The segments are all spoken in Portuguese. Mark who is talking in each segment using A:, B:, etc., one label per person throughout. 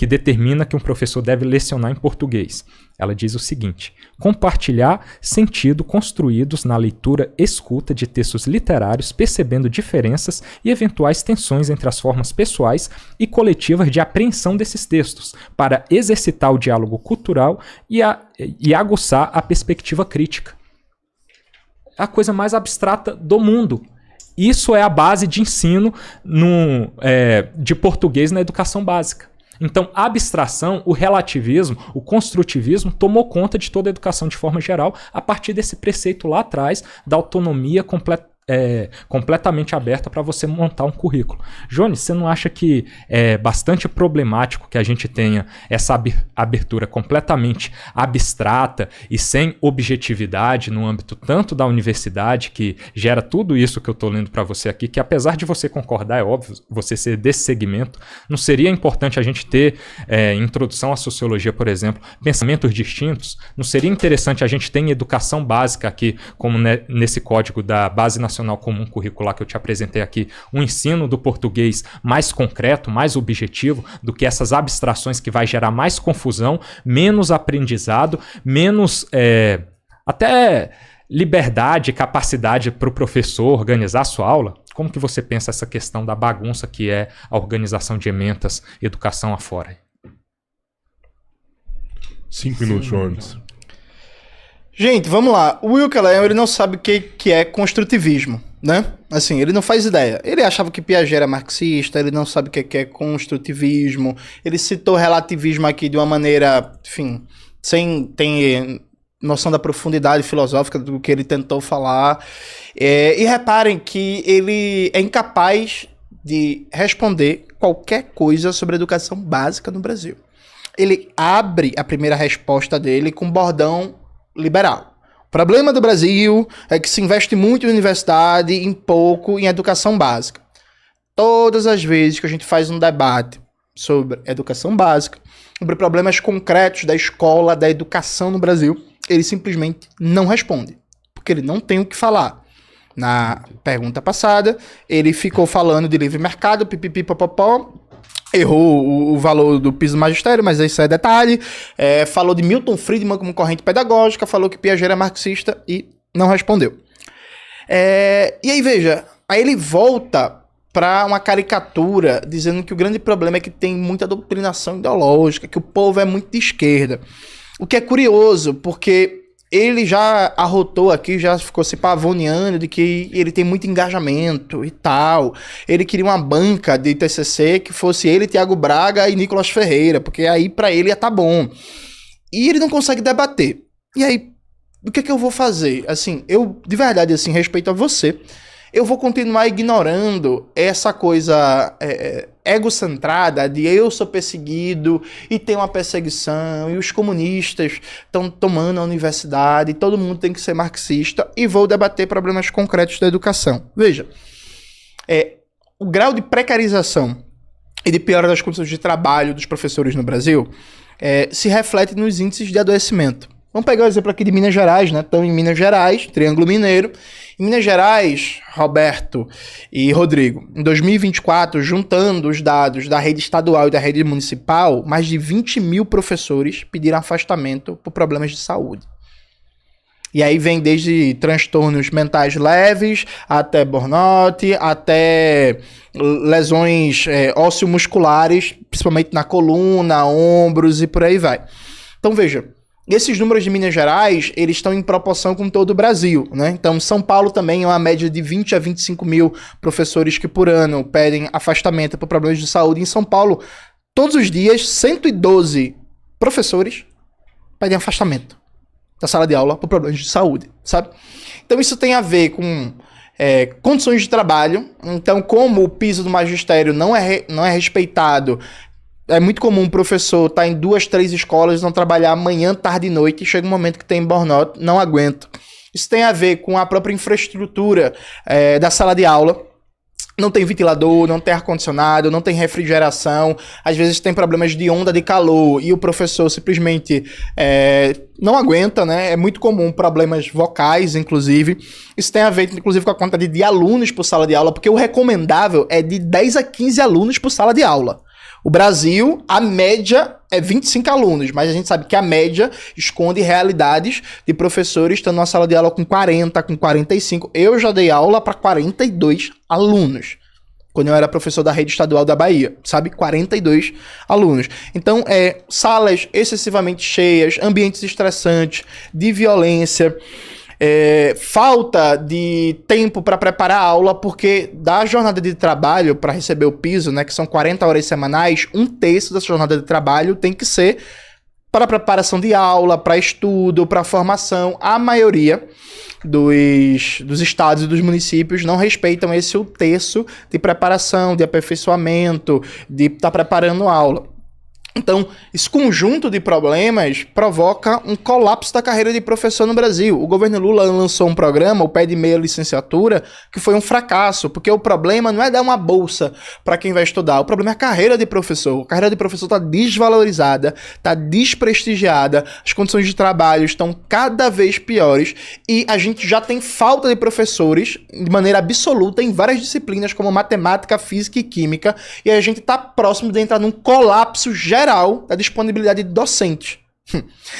A: que determina que um professor deve lecionar em português. Ela diz o seguinte: compartilhar sentido construídos na leitura escuta de textos literários, percebendo diferenças e eventuais tensões entre as formas pessoais e coletivas de apreensão desses textos, para exercitar o diálogo cultural e aguçar a perspectiva crítica. É a coisa mais abstrata do mundo. Isso é a base de ensino de português na educação básica. Então, a abstração, o relativismo, o construtivismo tomou conta de toda a educação de forma geral a partir desse preceito lá atrás da autonomia completamente aberta para você montar um currículo. Jones, você não acha que é bastante problemático que a gente tenha essa abertura completamente abstrata e sem objetividade no âmbito tanto da universidade, que gera tudo isso que eu estou lendo para você aqui, que apesar de você concordar, é óbvio, você ser desse segmento, não seria importante a gente ter introdução à sociologia, por exemplo, pensamentos distintos? Não seria interessante a gente ter em educação básica aqui, como nesse código da Base Nacional Comum Curricular que eu te apresentei aqui, um ensino do português mais concreto, mais objetivo, do que essas abstrações que vai gerar mais confusão, menos aprendizado, menos até liberdade, capacidade para o professor organizar a sua aula? Como que você pensa essa questão da bagunça que é a organização de ementas, educação afora?
B: 5 minutos, Jones.
C: Gente, vamos lá. O Will Kelleher, ele não sabe o que é construtivismo, né? Assim, ele não faz ideia. Ele achava que Piaget era marxista, ele não sabe o que é construtivismo. Ele citou relativismo aqui de uma maneira, enfim, sem ter noção da profundidade filosófica do que ele tentou falar. E reparem que ele é incapaz de responder qualquer coisa sobre a educação básica no Brasil. Ele abre a primeira resposta dele com bordão liberal. O problema do Brasil é que se investe muito em universidade e em pouco em educação básica. Todas as vezes que a gente faz um debate sobre educação básica, sobre problemas concretos da escola, da educação no Brasil, ele simplesmente não responde, porque ele não tem o que falar. Na pergunta passada, ele ficou falando de livre mercado, pipipipopopó, errou o valor do piso do magistério, mas isso é detalhe. Falou de Milton Friedman como corrente pedagógica, falou que Piaget era marxista e não respondeu. E aí, veja, aí ele volta para uma caricatura dizendo que o grande problema é que tem muita doutrinação ideológica, que o povo é muito de esquerda. O que é curioso, porque ele já arrotou aqui, já ficou se pavoneando de que ele tem muito engajamento e tal. Ele queria uma banca de TCC que fosse ele, Tiago Braga e Nicolas Ferreira, porque aí pra ele ia tá bom. E ele não consegue debater. E aí, o que é que eu vou fazer? Assim, eu, de verdade, assim, respeito a você, eu vou continuar ignorando essa coisa egocentrada de eu sou perseguido e tem uma perseguição e os comunistas estão tomando a universidade e todo mundo tem que ser marxista, e vou debater problemas concretos da educação. Veja, o grau de precarização e de piora das condições de trabalho dos professores no Brasil se reflete nos índices de adoecimento. Vamos pegar o exemplo aqui de Minas Gerais, né? Estão em Minas Gerais, Triângulo Mineiro. Em Minas Gerais, Roberto e Rodrigo, em 2024, juntando os dados da rede estadual e da rede municipal, mais de 20 mil professores pediram afastamento por problemas de saúde. E aí vem desde transtornos mentais leves, até burnout, até lesões ósseo-musculares, principalmente na coluna, ombros e por aí vai. Então veja, esses números de Minas Gerais, eles estão em proporção com todo o Brasil, né? Então, São Paulo também é uma média de 20 a 25 mil professores que por ano pedem afastamento por problemas de saúde. Em São Paulo, todos os dias, 112 professores pedem afastamento da sala de aula por problemas de saúde, sabe? Então, isso tem a ver com condições de trabalho. Então, como o piso do magistério não é respeitado, é muito comum um professor estar em 2, 3 escolas, não trabalhar manhã, tarde e noite, e chega um momento que tem burnout, não aguento. Isso tem a ver com a própria infraestrutura da sala de aula. Não tem ventilador, não tem ar-condicionado, não tem refrigeração. Às vezes tem problemas de onda de calor e o professor simplesmente não aguenta, né? É muito comum problemas vocais, inclusive. Isso tem a ver, inclusive, com a quantidade de alunos por sala de aula, porque o recomendável é de 10 a 15 alunos por sala de aula. O Brasil, a média é 25 alunos, mas a gente sabe que a média esconde realidades de professores estando numa sala de aula com 40, com 45. Eu já dei aula para 42 alunos, quando eu era professor da rede estadual da Bahia, sabe? 42 alunos. Então, salas excessivamente cheias, ambientes estressantes, de violência, falta de tempo para preparar a aula, porque da jornada de trabalho para receber o piso, né, que são 40 horas semanais, 1/3 dessa jornada de trabalho tem que ser para preparação de aula, para estudo, para formação. A maioria dos estados e dos municípios não respeitam esse 1/3 de preparação, de aperfeiçoamento, de estar preparando a aula. Então, esse conjunto de problemas provoca um colapso da carreira de professor no Brasil. O governo Lula lançou um programa, o Pé de Meia Licenciatura, que foi um fracasso, porque o problema não é dar uma bolsa para quem vai estudar, o problema é a carreira de professor. A carreira de professor está desvalorizada, está desprestigiada, as condições de trabalho estão cada vez piores e a gente já tem falta de professores de maneira absoluta em várias disciplinas, como matemática, física e química, e a gente está próximo de entrar num colapso geral da disponibilidade de docentes.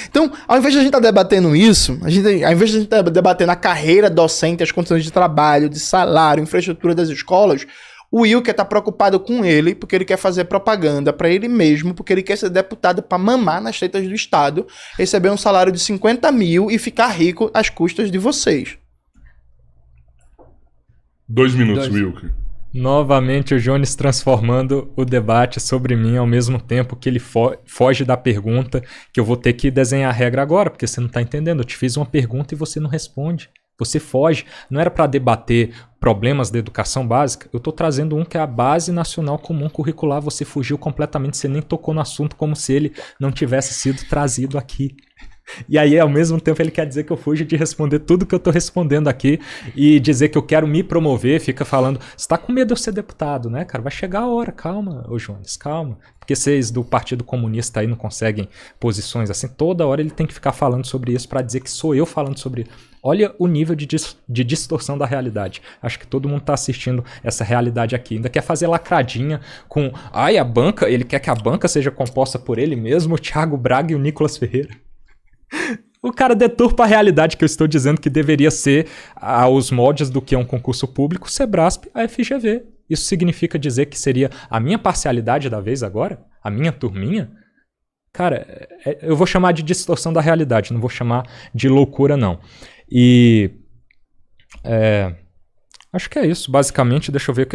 C: Então, ao invés de a gente estar debatendo isso, ao invés de a gente estar debatendo a carreira docente, as condições de trabalho, de salário, infraestrutura das escolas, o Wilker está preocupado com ele, porque ele quer fazer propaganda para ele mesmo, porque ele quer ser deputado para mamar nas tetas do Estado, receber um salário de 50 mil e ficar rico às custas de vocês.
B: 2 minutos, Wilker.
A: Novamente o Jones transformando o debate sobre mim ao mesmo tempo que ele foge da pergunta, que eu vou ter que desenhar a regra agora, porque você não está entendendo. Eu te fiz uma pergunta e você não responde. Você foge. Não era para debater problemas da educação básica. Eu estou trazendo um que é a Base Nacional Comum Curricular. Você fugiu completamente, você nem tocou no assunto como se ele não tivesse sido trazido aqui. E aí, ao mesmo tempo, ele quer dizer que eu fujo de responder tudo que eu tô respondendo aqui e dizer que eu quero me promover, fica falando, você tá com medo de eu ser deputado, né, cara? Vai chegar a hora, calma, ô Jones, calma. Porque vocês do Partido Comunista aí não conseguem posições assim, toda hora ele tem que ficar falando sobre isso pra dizer que sou eu falando sobre isso. Olha o nível de distorção da realidade. Acho que todo mundo tá assistindo essa realidade aqui. Ainda quer fazer lacradinha com, a banca, ele quer que a banca seja composta por ele mesmo, o Thiago Braga e o Nicolas Ferreira. O cara deturpa a realidade que eu estou dizendo que deveria ser aos moldes do que é um concurso público, Sebrasp, a FGV. Isso significa dizer que seria a minha parcialidade da vez agora? A minha turminha? Cara, eu vou chamar de distorção da realidade, não vou chamar de loucura não. E... acho que é isso, basicamente, deixa eu ver...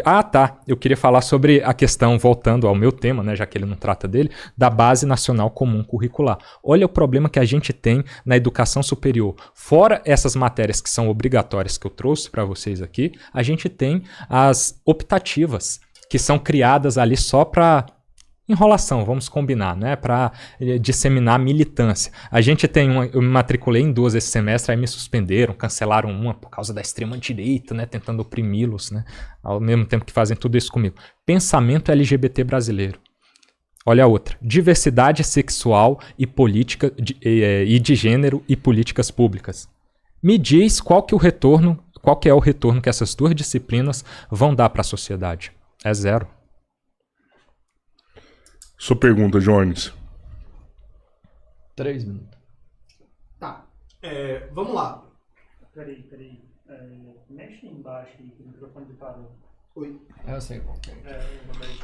A: eu queria falar sobre a questão, voltando ao meu tema, né, já que ele não trata dele, da Base Nacional Comum Curricular. Olha o problema que a gente tem na educação superior. Fora essas matérias que são obrigatórias que eu trouxe para vocês aqui, a gente tem as optativas, que são criadas ali só para... enrolação, vamos combinar, né? Para disseminar militância. A gente tem eu me matriculei em 2 esse semestre, aí me suspenderam, cancelaram uma por causa da extrema-direita, né? Tentando oprimi-los, né? Ao mesmo tempo que fazem tudo isso comigo. Pensamento LGBT brasileiro. Olha a outra. Diversidade sexual e política e de gênero e políticas públicas. Me diz qual que é o retorno que essas 2 disciplinas vão dar para a sociedade. É 0.
B: Sua pergunta, Jones.
D: 3 minutos.
C: Tá. Vamos lá.
E: Peraí. Mexe embaixo aí, que o microfone parou.
C: Oi.
D: Eu sei qual que é.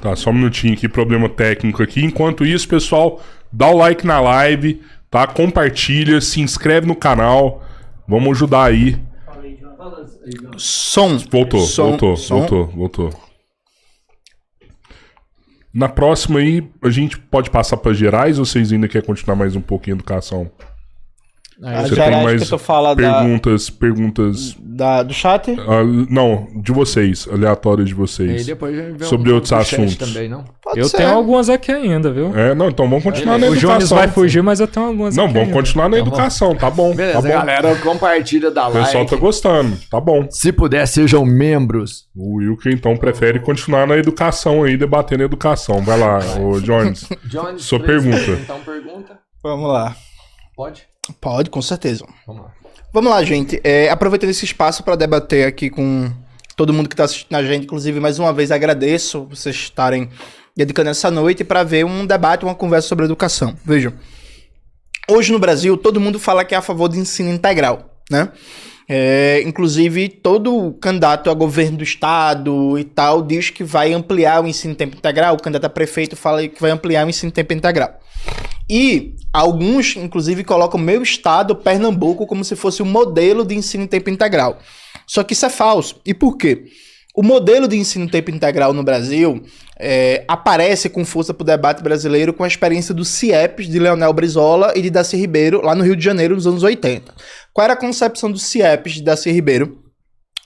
B: Tá, só um minutinho aqui, problema técnico aqui. Enquanto isso, pessoal, dá o like na live, tá? Compartilha, se inscreve no canal. Vamos ajudar aí.
E: Falei, João.
C: Som.
B: Voltou. Na próxima aí, a gente pode passar para gerais ou vocês ainda querem continuar mais um pouquinho em educação?
C: As
B: Você tem
C: gerais
B: mais
C: que tu fala
B: perguntas...
C: do chat?
B: Não, de vocês, aleatórias de vocês.
D: E depois a gente vê
B: sobre outros
D: do chat
B: assuntos.
D: também, não?
C: Pode
A: Eu
C: ser.
A: tenho algumas aqui ainda, viu?
B: Não, então vamos continuar na
A: O
B: educação.
A: Jones vai fugir, mas eu tenho algumas
B: Não,
A: aqui
B: vamos
A: ainda.
B: continuar na educação, tá bom.
D: Beleza,
B: tá bom.
D: galera, compartilha, dá
B: O
D: like.
B: pessoal tá gostando, tá bom.
D: Se puder, sejam membros.
B: O Wilker, então, prefere continuar na educação aí, debatendo a educação. Vai lá, ô Jones.
D: Jones,
B: Sua pergunta.
D: Então, pergunta.
C: Vamos lá.
D: Pode?
C: Pode, com certeza.
D: Vamos lá.
C: Vamos lá, gente. Aproveitando esse espaço para debater aqui com todo mundo que está assistindo a gente. Inclusive, mais uma vez, agradeço vocês estarem dedicando essa noite para ver um debate, uma conversa sobre educação. Vejam, hoje no Brasil todo mundo fala que é a favor do ensino integral, né? Inclusive todo candidato a governo do estado e tal diz que vai ampliar o ensino em tempo integral. O candidato a prefeito fala que vai ampliar o ensino em tempo integral. E alguns, inclusive, colocam o meu estado, Pernambuco, como se fosse um modelo de ensino em tempo integral. Só que isso é falso. E por quê? O modelo de ensino em tempo integral no Brasil aparece com força para o debate brasileiro com a experiência do CIEPS, de Leonel Brizola e de Darcy Ribeiro, lá no Rio de Janeiro, nos anos 80. Qual era a concepção do CIEPS, de Darcy Ribeiro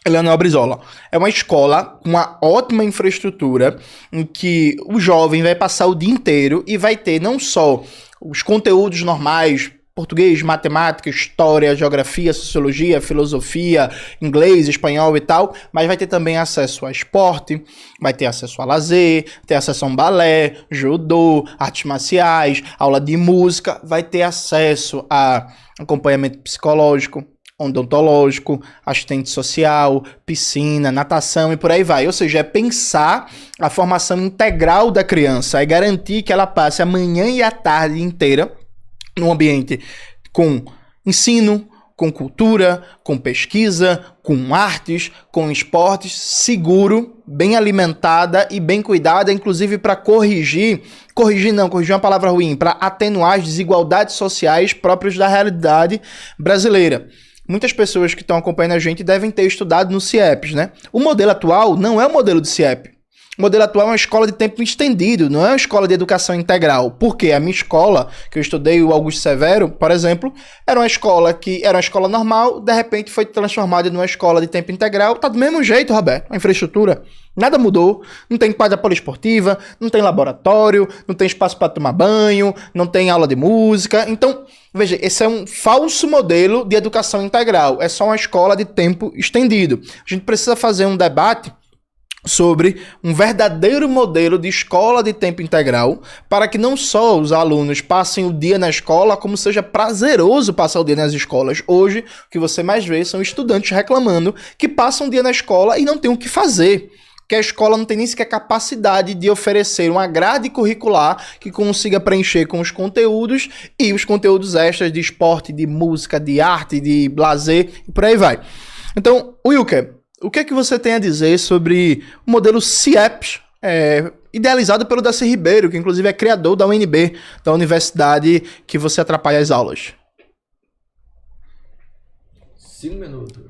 C: e Leonel Brizola? É uma escola com uma ótima infraestrutura, em que o jovem vai passar o dia inteiro e vai ter não só os conteúdos normais, português, matemática, história, geografia, sociologia, filosofia, inglês, espanhol e tal, mas vai ter também acesso a esporte, vai ter acesso a lazer, ter acesso a um balé, judô, artes marciais, aula de música, vai ter acesso a acompanhamento psicológico, odontológico, assistente social, piscina, natação e por aí vai. Ou seja, é pensar a formação integral da criança, é garantir que ela passe a manhã e a tarde inteira num ambiente com ensino, com cultura, com pesquisa, com artes, com esportes, seguro, bem alimentada e bem cuidada, inclusive para corrigir é uma palavra ruim, para atenuar as desigualdades sociais próprias da realidade brasileira. Muitas pessoas que estão acompanhando a gente devem ter estudado no CIEPS, né? O modelo atual não é o modelo do CIEP. O modelo atual é uma escola de tempo estendido, não é uma escola de educação integral. Por quê? A minha escola, que eu estudei, o Augusto Severo, por exemplo, era uma escola normal, de repente foi transformada numa escola de tempo integral. Tá do mesmo jeito, Roberto, a infraestrutura. Nada mudou, não tem quadra poliesportiva, não tem laboratório, não tem espaço para tomar banho, não tem aula de música. Então, veja, esse é um falso modelo de educação integral. É só uma escola de tempo estendido. A gente precisa fazer um debate sobre um verdadeiro modelo de escola de tempo integral, para que não só os alunos passem o dia na escola, como seja prazeroso passar o dia nas escolas. Hoje, o que você mais vê são estudantes reclamando que passam o dia na escola e não tem o que fazer, que a escola não tem nem sequer capacidade de oferecer uma grade curricular que consiga preencher com os conteúdos e os conteúdos extras de esporte, de música, de arte, de lazer e por aí vai. Então, Wilker, o que é que você tem a dizer sobre o modelo CIEPS, idealizado pelo Darcy Ribeiro, que inclusive é criador da UNB, da universidade que você atrapalha as aulas?
D: 5 minutos.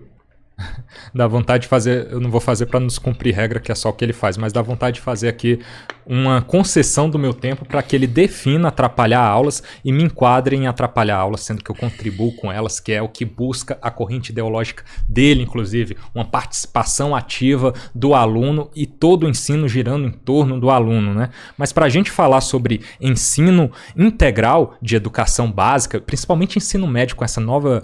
A: Dá vontade de fazer, eu não vou fazer para nos cumprir regra, que é só o que ele faz, mas dá vontade de fazer aqui uma concessão do meu tempo para que ele defina atrapalhar aulas e me enquadre em atrapalhar aulas, sendo que eu contribuo com elas, que é o que busca a corrente ideológica dele, inclusive, uma participação ativa do aluno e todo o ensino girando em torno do aluno, né? Mas para a gente falar sobre ensino integral de educação básica, principalmente ensino médio, com essa nova,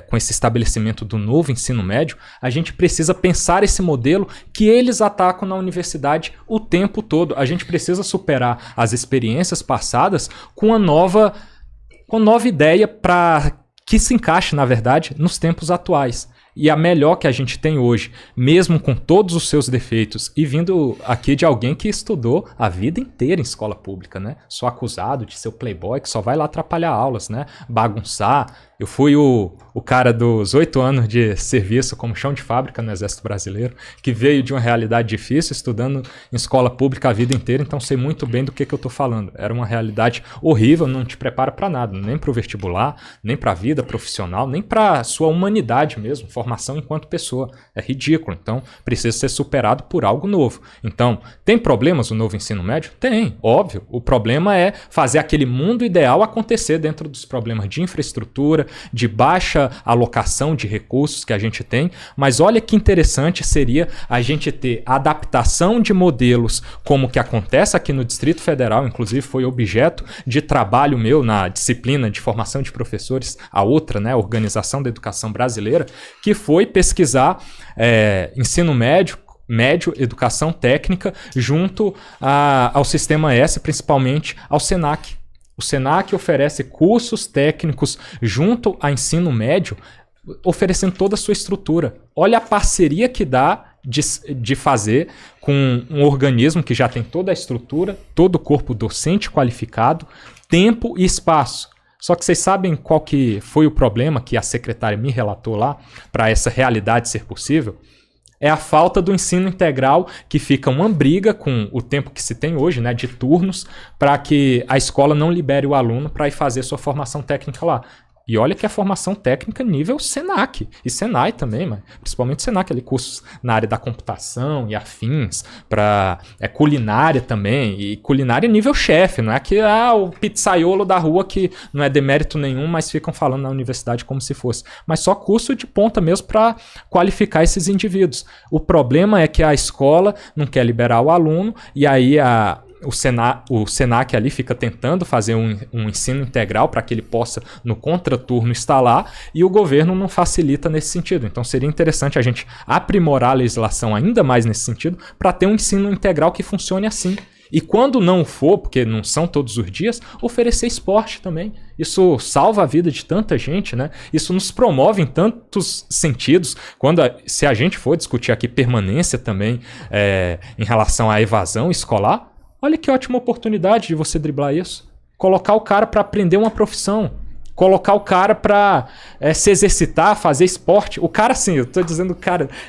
A: com esse estabelecimento do novo ensino médio, a gente precisa pensar esse modelo que eles atacam na universidade o tempo todo. A gente precisa superar as experiências passadas com uma nova ideia para que se encaixe, na verdade, nos tempos atuais. E a melhor que a gente tem hoje, mesmo com todos os seus defeitos, e vindo aqui de alguém que estudou a vida inteira em escola pública, né? Sou acusado de ser o playboy que só vai lá atrapalhar aulas, né? Bagunçar. Eu fui o cara dos 8 anos de serviço como chão de fábrica no Exército Brasileiro, que veio de uma realidade difícil, estudando em escola pública a vida inteira, então sei muito bem do que eu tô falando. Era uma realidade horrível, não te prepara para nada, nem para o vestibular, nem para a vida profissional, nem para sua humanidade mesmo, formação enquanto pessoa. É ridículo, então precisa ser superado por algo novo. Então, tem problemas no novo ensino médio? Tem, óbvio. O problema é fazer aquele mundo ideal acontecer dentro dos problemas de infraestrutura, de baixa alocação de recursos que a gente tem, mas olha que interessante seria a gente ter adaptação de modelos como que acontece aqui no Distrito Federal, inclusive foi objeto de trabalho meu na disciplina de formação de professores, a outra, né, Organização da Educação Brasileira, que foi pesquisar ensino médio, educação técnica, junto ao Sistema S, principalmente ao SENAC. O SENAC oferece cursos técnicos junto ao ensino médio, oferecendo toda a sua estrutura. Olha a parceria que dá de fazer com um organismo que já tem toda a estrutura, todo o corpo docente qualificado, tempo e espaço. Só que vocês sabem qual que foi o problema que a secretária me relatou lá para essa realidade ser possível? É a falta do ensino integral, que fica uma briga com o tempo que se tem hoje, né, de turnos, para que a escola não libere o aluno para ir fazer sua formação técnica lá. E olha que é formação técnica nível Senac e Senai também, mas principalmente Senac, ali cursos na área da computação e afins, para culinária também, e culinária nível chefe, não é que o pizzaiolo da rua que não é demérito nenhum, mas ficam falando na universidade como se fosse, mas só curso de ponta mesmo para qualificar esses indivíduos. O problema é que a escola não quer liberar o aluno, e aí o Senac ali fica tentando fazer um ensino integral para que ele possa, no contraturno, estar lá, e o governo não facilita nesse sentido. Então seria interessante a gente aprimorar a legislação ainda mais nesse sentido para ter um ensino integral que funcione assim. E quando não for, porque não são todos os dias, oferecer esporte também. Isso salva a vida de tanta gente, né? Isso nos promove em tantos sentidos. Se a gente for discutir aqui permanência também em relação à evasão escolar, olha que ótima oportunidade de você driblar isso. Colocar o cara para aprender uma profissão. Colocar o cara para se exercitar, fazer esporte. O cara, assim, eu tô dizendo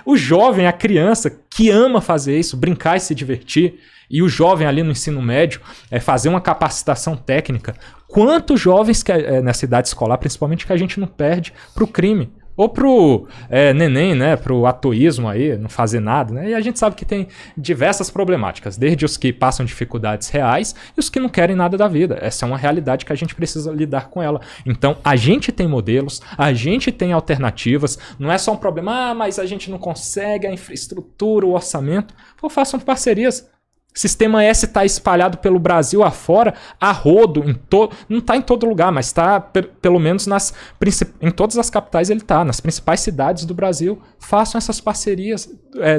A: o jovem, a criança que ama fazer isso, brincar e se divertir. E o jovem ali no ensino médio fazer uma capacitação técnica. Quantos jovens nessa idade escolar, principalmente, que a gente não perde pro crime? Ou pro neném, né, pro atoísmo aí, não fazer nada, né? E a gente sabe que tem diversas problemáticas, desde os que passam dificuldades reais e os que não querem nada da vida. Essa é uma realidade que a gente precisa lidar com ela. Então, a gente tem modelos, a gente tem alternativas, não é só um problema, mas a gente não consegue a infraestrutura, o orçamento. Pô, façam parcerias. Sistema S está espalhado pelo Brasil afora, a rodo, não está em todo lugar, mas está pelo menos em todas as capitais ele está, nas principais cidades do Brasil. Façam essas parcerias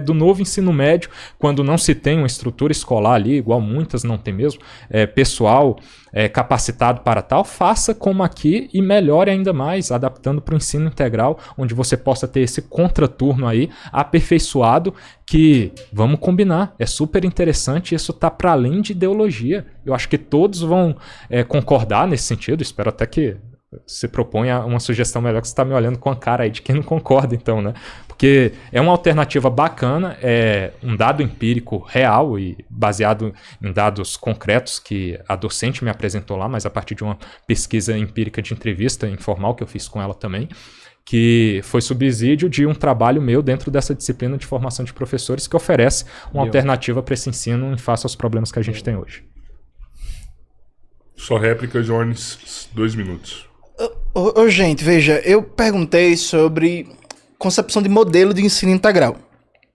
A: do novo ensino médio, quando não se tem uma estrutura escolar ali, igual muitas não tem mesmo, pessoal capacitado para tal, faça como aqui e melhore ainda mais, adaptando para o ensino integral, onde você possa ter esse contraturno aí aperfeiçoado, que, vamos combinar, é super interessante, isso está para além de ideologia. Eu acho que todos vão concordar nesse sentido, espero até que você proponha uma sugestão melhor, que você está me olhando com a cara aí de quem não concorda, então, né? Porque é uma alternativa bacana, é um dado empírico real e baseado em dados concretos que a docente me apresentou lá, mas a partir de uma pesquisa empírica de entrevista informal que eu fiz com ela também, que foi subsídio de um trabalho meu dentro dessa disciplina de formação de professores, que oferece uma alternativa para esse ensino em face aos problemas que a gente tem hoje.
B: Sua réplica, Jones, 2 minutos.
C: Gente, veja, eu perguntei sobre concepção de modelo de ensino integral.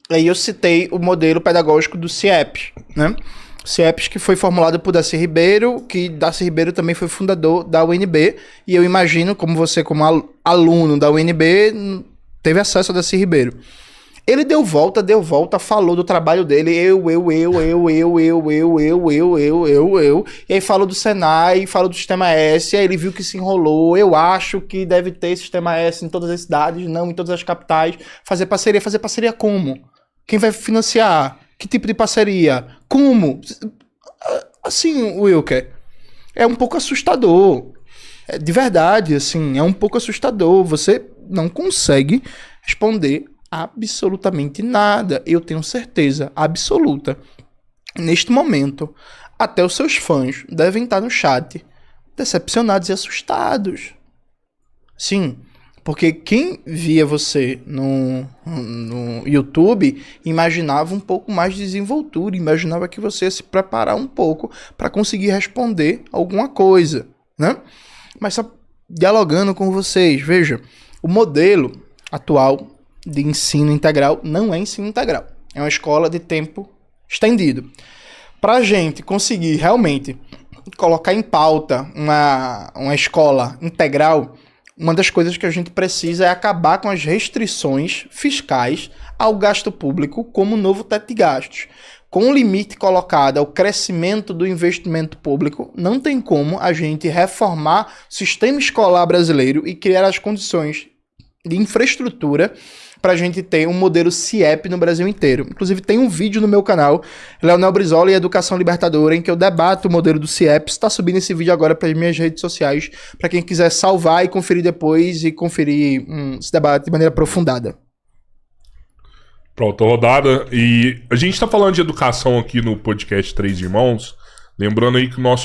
C: Aí eu citei o modelo pedagógico do CIEPS, né? O CIEPS, que foi formulado por Darcy Ribeiro, que Darcy Ribeiro também foi fundador da UNB, e eu imagino, como você, como aluno da UNB, teve acesso a Darcy Ribeiro. Ele deu volta, falou do trabalho dele, e aí falou do Senai, falou do Sistema S, aí ele viu que se enrolou, eu acho que deve ter Sistema S em todas as cidades, não em todas as capitais, fazer parceria como? Quem vai financiar? Que tipo de parceria? Como? Assim, Wilker, é um pouco assustador, de verdade, assim, é um pouco assustador, você não consegue responder absolutamente nada, eu tenho certeza absoluta. Neste momento, até os seus fãs devem estar no chat decepcionados e assustados. Sim, porque quem via você no YouTube imaginava um pouco mais de desenvoltura, imaginava que você ia se preparar um pouco para conseguir responder alguma coisa, né? Mas só dialogando com vocês, veja, o modelo atual de ensino integral não é ensino integral. É uma escola de tempo estendido. Para a gente conseguir realmente colocar em pauta uma escola integral, uma das coisas que a gente precisa é acabar com as restrições fiscais ao gasto público como novo teto de gastos. Com o limite colocado ao crescimento do investimento público, não tem como a gente reformar o sistema escolar brasileiro e criar as condições de infraestrutura pra gente ter um modelo CIEP no Brasil inteiro. Inclusive tem um vídeo no meu canal, Leonel Brizola e Educação Libertadora, em que eu debato o modelo do CIEP. Está subindo esse vídeo agora para as minhas redes sociais, para quem quiser salvar e conferir depois e conferir esse debate de maneira aprofundada.
B: Pronto, rodada. E a gente tá falando de educação aqui no podcast Três Irmãos. Lembrando aí que o nosso